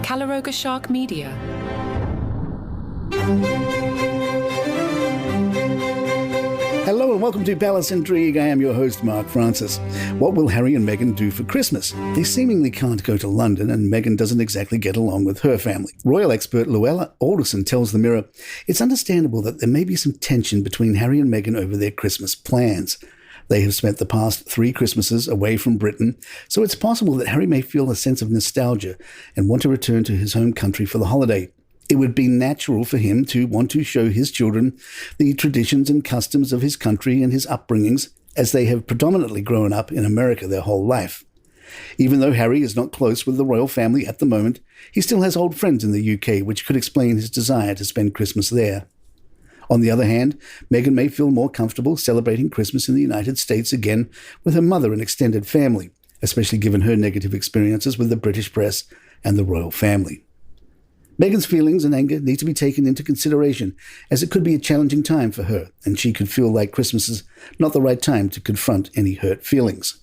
Calaroga Shark Media. Hello and welcome to Palace Intrigue. I am your host, Mark Francis. What will Harry and Meghan do for Christmas? They seemingly can't go to London, and Meghan doesn't exactly get along with her family. Royal expert Luella Alderson tells the Mirror, it's understandable that there may be some tension between Harry and Meghan over their Christmas plans. They have spent the past 3 Christmases away from Britain, so it's possible that Harry may feel a sense of nostalgia and want to return to his home country for the holiday. It would be natural for him to want to show his children the traditions and customs of his country and his upbringings, as they have predominantly grown up in America their whole life. Even though Harry is not close with the royal family at the moment, he still has old friends in the UK, which could explain his desire to spend Christmas there. On the other hand, Meghan may feel more comfortable celebrating Christmas in the United States again with her mother and extended family, especially given her negative experiences with the British press and the royal family. Meghan's feelings and anger need to be taken into consideration, as it could be a challenging time for her, and she could feel like Christmas is not the right time to confront any hurt feelings.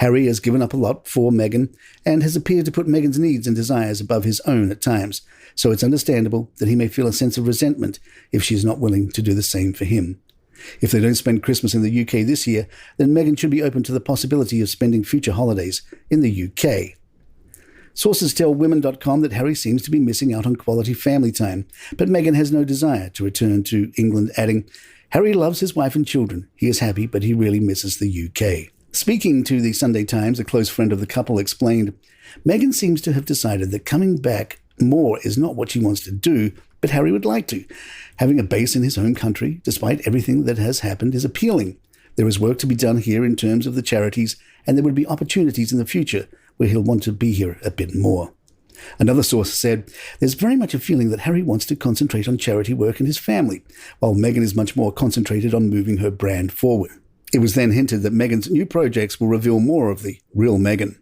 Harry has given up a lot for Meghan and has appeared to put Meghan's needs and desires above his own at times, so it's understandable that he may feel a sense of resentment if she is not willing to do the same for him. If they don't spend Christmas in the UK this year, then Meghan should be open to the possibility of spending future holidays in the UK. Sources tell Women.com that Harry seems to be missing out on quality family time, but Meghan has no desire to return to England, adding, Harry loves his wife and children. He is happy, but he really misses the UK. Speaking to the Sunday Times, a close friend of the couple explained, Meghan seems to have decided that coming back more is not what she wants to do, but Harry would like to. Having a base in his home country, despite everything that has happened, is appealing. There is work to be done here in terms of the charities, and there would be opportunities in the future where he'll want to be here a bit more. Another source said, there's very much a feeling that Harry wants to concentrate on charity work and his family, while Meghan is much more concentrated on moving her brand forward. It was then hinted that Meghan's new projects will reveal more of the real Meghan.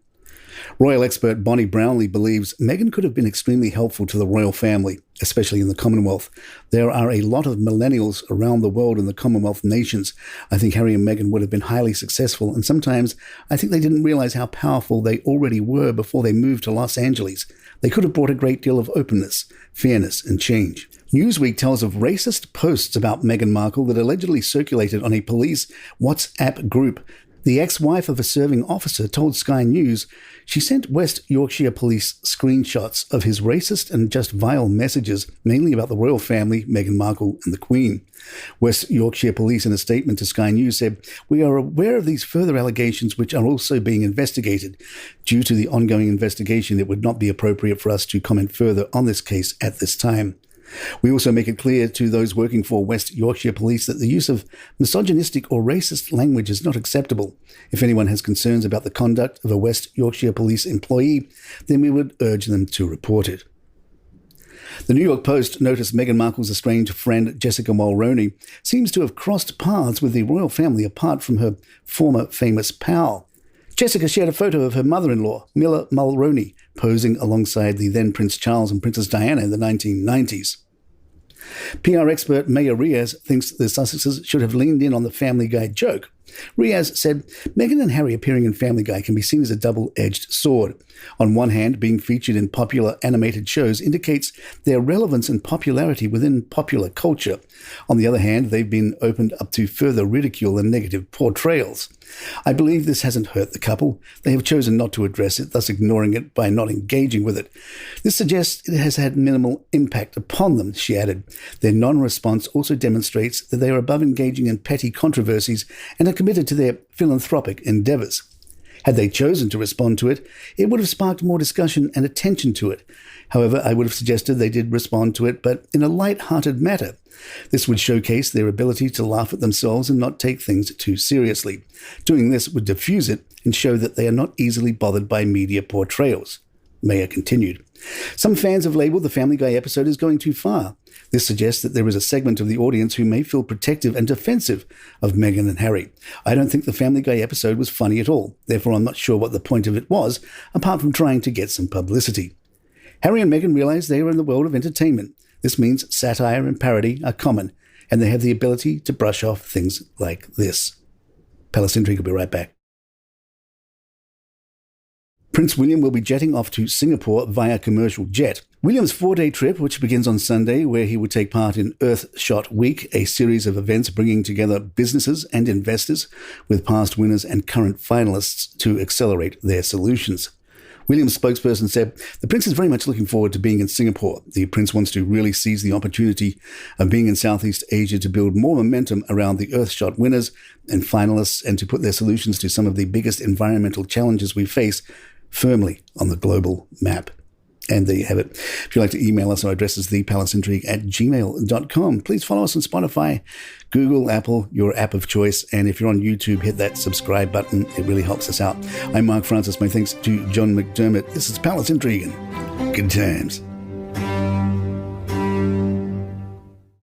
Royal expert Bonnie Brownlee believes Meghan could have been extremely helpful to the royal family, especially in the Commonwealth. There are a lot of millennials around the world in the Commonwealth nations. I think Harry and Meghan would have been highly successful, and sometimes I think they didn't realize how powerful they already were before they moved to Los Angeles. They could have brought a great deal of openness, fairness, and change. Newsweek tells of racist posts about Meghan Markle that allegedly circulated on a police WhatsApp group. The ex-wife of a serving officer told Sky News she sent West Yorkshire Police screenshots of his racist and just vile messages, mainly about the royal family, Meghan Markle and the Queen. West Yorkshire Police, in a statement to Sky News, said, we are aware of these further allegations which are also being investigated. Due to the ongoing investigation, it would not be appropriate for us to comment further on this case at this time. We also make it clear to those working for West Yorkshire Police that the use of misogynistic or racist language is not acceptable. If anyone has concerns about the conduct of a West Yorkshire Police employee, then we would urge them to report it. The New York Post noticed Meghan Markle's estranged friend Jessica Mulroney seems to have crossed paths with the royal family apart from her former famous pal. Jessica shared a photo of her mother-in-law, Milla Mulroney, posing alongside the then Prince Charles and Princess Diana in the 1990s. PR expert Maya Riaz thinks the Sussexes should have leaned in on the Family Guy joke. Riaz said, Meghan and Harry appearing in Family Guy can be seen as a double-edged sword. On one hand, being featured in popular animated shows indicates their relevance and popularity within popular culture. On the other hand, they've been opened up to further ridicule and negative portrayals. I believe this hasn't hurt the couple. They have chosen not to address it, thus ignoring it by not engaging with it. This suggests it has had minimal impact upon them, she added. Their non-response also demonstrates that they are above engaging in petty controversies and are committed to their philanthropic endeavours. Had they chosen to respond to it, it would have sparked more discussion and attention to it. However, I would have suggested they did respond to it, but in a light-hearted manner. This would showcase their ability to laugh at themselves and not take things too seriously. Doing this would diffuse it and show that they are not easily bothered by media portrayals. Mayer continued. Some fans have labelled the Family Guy episode as going too far. This suggests that there is a segment of the audience who may feel protective and defensive of Meghan and Harry. I don't think the Family Guy episode was funny at all. Therefore, I'm not sure what the point of it was, apart from trying to get some publicity. Harry and Meghan realize they are in the world of entertainment. This means satire and parody are common, and they have the ability to brush off things like this. Palace Intrigue will be right back. Prince William will be jetting off to Singapore via commercial jet. William's 4-day trip, which begins on Sunday, where he would take part in Earthshot Week, a series of events bringing together businesses and investors with past winners and current finalists to accelerate their solutions. William's spokesperson said, "The Prince is very much looking forward to being in Singapore. The Prince wants to really seize the opportunity of being in Southeast Asia to build more momentum around the Earthshot winners and finalists and to put their solutions to some of the biggest environmental challenges we face firmly on the global map." And there you have it. If you'd like to email us, our address is thepalaceintrigue@gmail.com. Please follow us on Spotify, Google, Apple, your app of choice. And if you're on YouTube, hit that subscribe button. It really helps us out. I'm Mark Francis. My thanks to John McDermott. This is Palace Intrigue and good times.